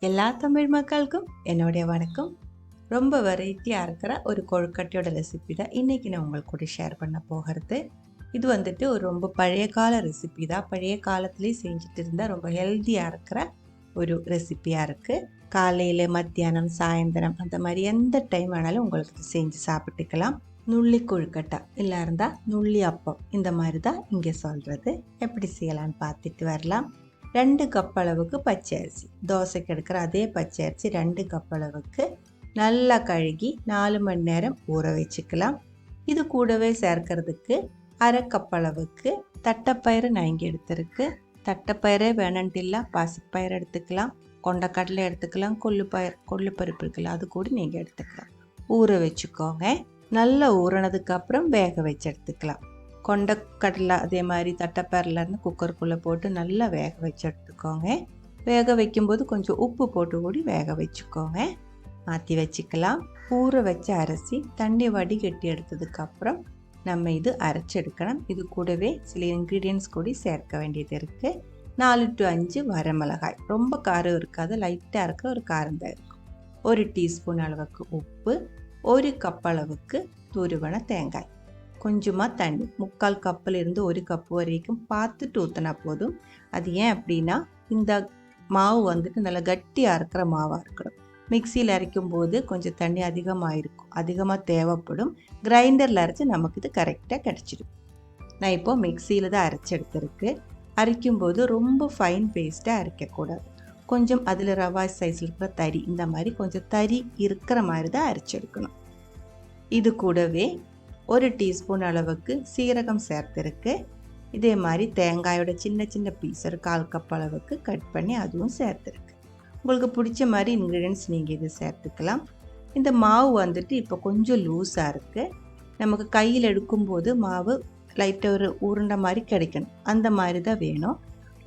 எல்லா தமிழ் மக்களுக்கும் என்னுடைய வணக்கம். ரொம்ப வெரைட்டியாக இருக்கிற ஒரு கொழுக்கட்டையோட ரெசிபி தான் இன்றைக்கி நான் உங்களுக்கு கூட ஷேர் பண்ண போகிறது. இது வந்துட்டு ஒரு ரொம்ப பழைய கால ரெசிபி தான். பழைய காலத்துலேயே செஞ்சுட்டு இருந்தால் ரொம்ப ஹெல்த்தியாக இருக்கிற ஒரு ரெசிப்பியாக இருக்குது. காலையில், மத்தியானம், சாயந்தரம் அந்த மாதிரி எந்த டைம் வேணாலும் உங்களுக்கு செஞ்சு சாப்பிட்டுக்கலாம். நுள்ளி கொழுக்கட்டை இல்லை இருந்தால் நுள்ளி அப்பம், இந்த மாதிரி தான் இங்கே சொல்கிறது. எப்படி செய்யலான்னு பார்த்துட்டு வரலாம். 2 கப் அளவுக்கு பச்சை அரிசி, தோசைக்கு எடுக்கிற அதே பச்சை அரிசி 2 கப் அளவுக்கு நல்லா கழுகி 4 மணி நேரம் ஊற வச்சுக்கலாம். இது கூடவே சேர்க்கறதுக்கு அரை கப் அளவுக்கு தட்டைப்பயிறு நான் இங்கே எடுத்துருக்கு. தட்டைப்பயிரே வேணுன்ட்டு இல்லை, பாசிப்பயிறு எடுத்துக்கலாம், கொண்டக்கடலை எடுத்துக்கலாம், கொள்ளுப்பருப்பு இருக்குல்ல அது கூட நீங்கள் எடுத்துக்கலாம். ஊற வச்சுக்கோங்க. நல்லா ஊறினதுக்கு அப்புறம் வேக வச்சு எடுத்துக்கலாம். கொண்டக்கடலை அதே மாதிரி தட்டைப்பயிரலன்னு குக்கருக்குள்ளே போட்டு நல்லா வேக வச்சு எடுத்துக்கோங்க. வேக வைக்கும்போது கொஞ்சம் உப்பு போட்டு கூடி வேக வச்சுக்கோங்க. மாற்றி வச்சுக்கலாம். ஊற வச்ச அரிசி தண்ணி வடிகட்டி எடுத்ததுக்கப்புறம் நம்ம இது அரைச்செடுக்கணும். இது கூடவே சில இன்க்ரீடியன்ட்ஸ் கூடி சேர்க்க வேண்டியது இருக்குது. 4 to 5 வரமிளகாய், ரொம்ப காரம் இருக்காது, லைட்டாக இருக்கிற ஒரு காரம் தான் இருக்கும். 1 டீஸ்பூன் அளவுக்கு உப்பு, 1 கப் அளவுக்கு துருவன தேங்காய், கொஞ்சமாக தண்ணி, 3/4 கப்பிலிருந்து 1 கப்பு வரைக்கும் பார்த்துட்டு ஊற்றினா போதும். அது ஏன் அப்படின்னா இந்த மாவு வந்துட்டு நல்லா கட்டியாக இருக்கிற மாவாக இருக்கணும். மிக்சியில் அரைக்கும் போது கொஞ்சம் தண்ணி அதிகமாக தேவைப்படும். கிரைண்டரில் அரைச்சி நமக்கு இது கரெக்டாக கிடச்சிடும். நான் இப்போது மிக்சியில் தான் அரைச்சி எடுத்துருக்கு. அரைக்கும்போது ரொம்ப ஃபைன் பேஸ்ட்டாக அரைக்கக்கூடாது. கொஞ்சம் அதில் ரவா சைஸில் இருக்கிற தறி, இந்த மாதிரி கொஞ்சம் தறி இருக்கிற மாதிரி தான் அரைச்செடுக்கணும். இது கூடவே 1 டீஸ்பூன் அளவுக்கு சீரகம் சேர்த்துருக்கு. இதே மாதிரி தேங்காயோட சின்ன சின்ன பீஸ் 1/4 கப் அளவுக்கு கட் பண்ணி அதுவும் சேர்த்துருக்கு. உங்களுக்கு பிடிச்ச மாதிரி இன்க்ரீடியன்ட்ஸ் நீங்கள் இது சேர்த்துக்கலாம். இந்த மாவு வந்துட்டு இப்போ கொஞ்சம் லூஸாக இருக்குது. நமக்கு கையில் எடுக்கும்போது மாவு லைட்டாக ஒரு உருண்டை மாதிரி கிடைக்கணும், அந்த மாதிரி தான் வேணும்.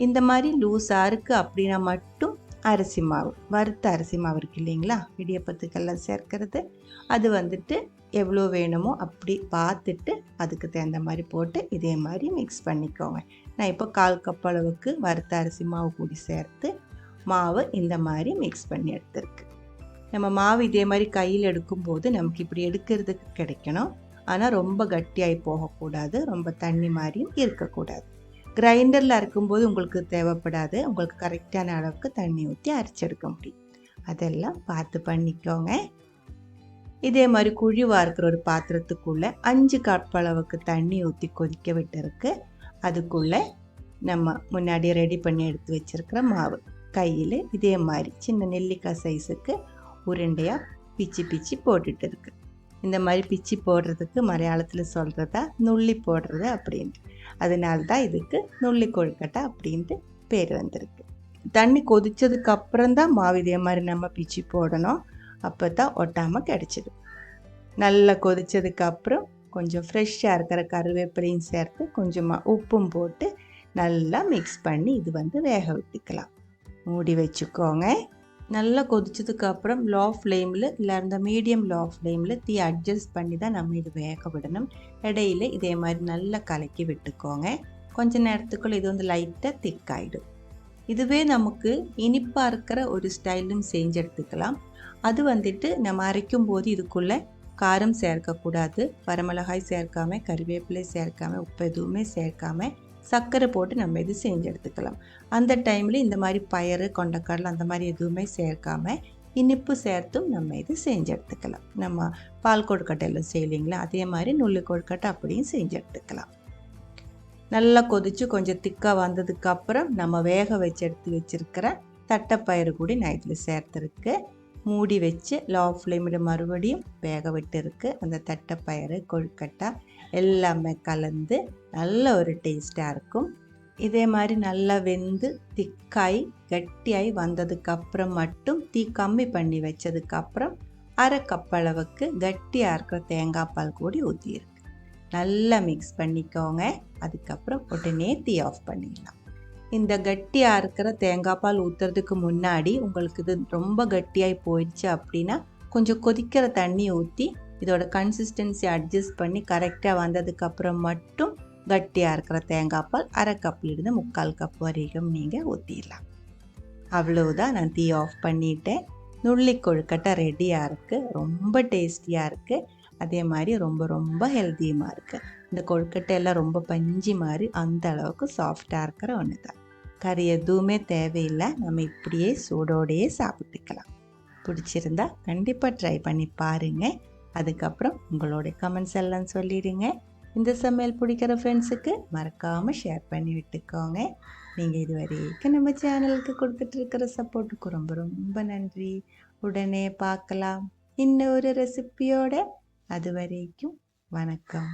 இந்த மாதிரி லூஸாக இருக்குது அப்படின்னா மட்டும் அரிசி மாவு, வறுத்த அரிசி மாவு இருக்குது இல்லைங்களா, இடியப்பத்துக்கெல்லாம் சேர்க்கறது, அது வந்துட்டு எவ்வளோ வேணுமோ அப்படி பார்த்துட்டு அதுக்கு தகுந்த மாதிரி போட்டு இதே மாதிரி மிக்ஸ் பண்ணிக்கோங்க. நான் இப்போ 1/4 கப் அளவுக்கு வறுத்த அரிசி மாவு கூடி சேர்த்து மாவு இந்த மாதிரி மிக்ஸ் பண்ணி எடுத்துருக்கு. நம்ம மாவு இதே மாதிரி கையில் எடுக்கும்போது நமக்கு இப்படி எடுக்கிறதுக்கு கிடைக்கணும். ஆனால் ரொம்ப கட்டியாகி போகக்கூடாது, ரொம்ப தண்ணி மாதிரியும் இருக்கக்கூடாது. கிரைண்டரில் அரைக்கும்போது உங்களுக்கு தேவைப்படாது, உங்களுக்கு கரெக்டான அளவுக்கு தண்ணி ஊற்றி அரைச்செடுக்க முடியும். அதெல்லாம் பார்த்து பண்ணிக்கோங்க. இதே மாதிரி குழிவாக இருக்கிற ஒரு பாத்திரத்துக்குள்ளே 5 கப் அளவுக்கு தண்ணி ஊற்றி கொதிக்க விட்டுருக்கு. அதுக்குள்ளே நம்ம முன்னாடி ரெடி பண்ணி எடுத்து வச்சுருக்கிற மாவு கையில் இதே மாதிரி சின்ன நெல்லிக்காய் சைஸுக்கு உருண்டையாக பிச்சு போட்டுட்டு இருக்கு. இந்த மாதிரி பிச்சு போடுறதுக்கு மலையாளத்தில் சொல்கிறதா நுள்ளி போடுறது அப்படின்ட்டு, அதனால தான் இதுக்கு நுள்ளி கொழுக்கட்டை அப்படின்ட்டு பேர் வந்திருக்கு. தண்ணி கொதித்ததுக்கு அப்புறம் தான் மாவு இதே மாதிரி நம்ம பிச்சு போடணும், அப்போ தான் ஒட்டாமல் கிடச்சிடும். நல்லா கொதித்ததுக்கப்புறம் கொஞ்சம் ஃப்ரெஷ்ஷாக இருக்கிற கருவேப்பிலையும் சேர்த்து கொஞ்சமாக உப்பும் போட்டு நல்லா மிக்ஸ் பண்ணி இது வேக விட்டுக்கலாம். மூடி வச்சுக்கோங்க. நல்லா கொதிச்சதுக்கப்புறம் லோ ஃப்ளேமில் இல்லை இந்த மீடியம் லோ ஃப்ளேமில் தீ அட்ஜஸ்ட் பண்ணி தான் நம்ம இது வேக விடணும். இடையில இதே மாதிரி நல்லா கலக்கி விட்டுக்கோங்க. கொஞ்சம் நேரத்துக்குள்ளே இது லைட்டாக திக்காயிடும். இதுவே நமக்கு இனிப்பாக இருக்கிற ஒரு ஸ்டைலும் செஞ்சு எடுத்துக்கலாம். அது வந்துட்டு நம்ம அரைக்கும் போது இதுக்குள்ளே காரம் சேர்க்கக்கூடாது. வரமிளகாய் சேர்க்காமல், கறிவேப்பிலை சேர்க்காமல், உப்பு எதுவுமே சேர்க்காமல் சர்க்கரை போட்டு நம்ம இது செஞ்சு எடுத்துக்கலாம். அந்த டைமில் இந்த மாதிரி பயறு, கொண்டக்கடலை அந்த மாதிரி எதுவுமே சேர்க்காமல் இனிப்பு சேர்த்தும் நம்ம இது செஞ்சு எடுத்துக்கலாம். நம்ம பால் கொழுக்கட்டையில் செய்யலைங்களா, அதே மாதிரி நுள்ளி கொழுக்கட்டை அப்படியும் செஞ்சு எடுத்துக்கலாம். நல்லா கொதித்து கொஞ்சம் திக்காக வந்ததுக்கப்புறம் நம்ம வேக வச்சு எடுத்து வச்சுருக்கிற தட்டைப்பயிறு கூட நான் இதில் சேர்த்துருக்கு. மூடி வச்சு லோ ஃப்ளேமில் மறுபடியும் வேக விட்டு இருக்குது. அந்த தட்டைப்பயிறு, கொழுக்கட்டை எல்லாமே கலந்து நல்ல ஒரு டேஸ்ட்டாக இருக்கும். இதே மாதிரி நல்லா வெந்து திக்காய் கட்டியாகி வந்ததுக்கப்புறம் மட்டும் தீ கம்மி பண்ணி வச்சதுக்கப்புறம் அரை கப் அளவுக்கு கட்டியாக இருக்கிற தேங்காய் பால் கூடி ஊற்றியிருக்கு. நல்லா மிக்ஸ் பண்ணிக்கோங்க. அதுக்கப்புறம் உடனே தீ ஆஃப் பண்ணிடலாம். இந்த கட்டியாக இருக்கிற தேங்காய் பால் ஊற்றுறதுக்கு முன்னாடி உங்களுக்கு இது ரொம்ப கட்டியாகி போயிடுச்சு அப்படின்னா கொஞ்சம் கொதிக்கிற தண்ணி ஊற்றி இதோட கன்சிஸ்டன்சி அட்ஜஸ்ட் பண்ணி கரெக்டாக வந்ததுக்கப்புறம் மட்டும் கட்டியாக இருக்கிற தேங்காய் பால் அரை கப்லேருந்து 3/4 கப் வரைக்கும் நீங்கள் ஊற்றிடலாம். அவ்வளவுதான், நான் தீ ஆஃப் பண்ணிட்டேன். நுள்ளி கொழுக்கட்டை ரெடியாக இருக்குது. ரொம்ப டேஸ்டியாக இருக்குது. அதே மாதிரி ரொம்ப ரொம்ப ஹெல்த்தியுமாக இருக்குது. இந்த கொழுக்கட்டை எல்லாம் ரொம்ப பஞ்சு மாதிரி அந்த அளவுக்கு சாஃப்டாக இருக்கிற ஒன்று தான். கறி எதுவுமே தேவையில்லை. நம்ம இப்படியே சூடோடையே சாப்பிட்டுக்கலாம். பிடிச்சிருந்தா கண்டிப்பாக ட்ரை பண்ணி பாருங்கள். அதுக்கப்புறம் உங்களுடைய கமெண்ட்ஸ் எல்லாம் சொல்லிடுங்க. இந்த சமையல் பிடிக்கிற ஃப்ரெண்ட்ஸுக்கு மறக்காமல் ஷேர் பண்ணி விட்டுக்கோங்க. நீங்கள் இது வரைக்கும் நம்ம சேனலுக்கு கொடுத்துட்ருக்கிற சப்போர்ட்டுக்கு ரொம்ப ரொம்ப நன்றி. உடனே பார்க்கலாம் இன்னும் ஒரு ரெசிபியோட. அது வரைக்கும் வணக்கம்.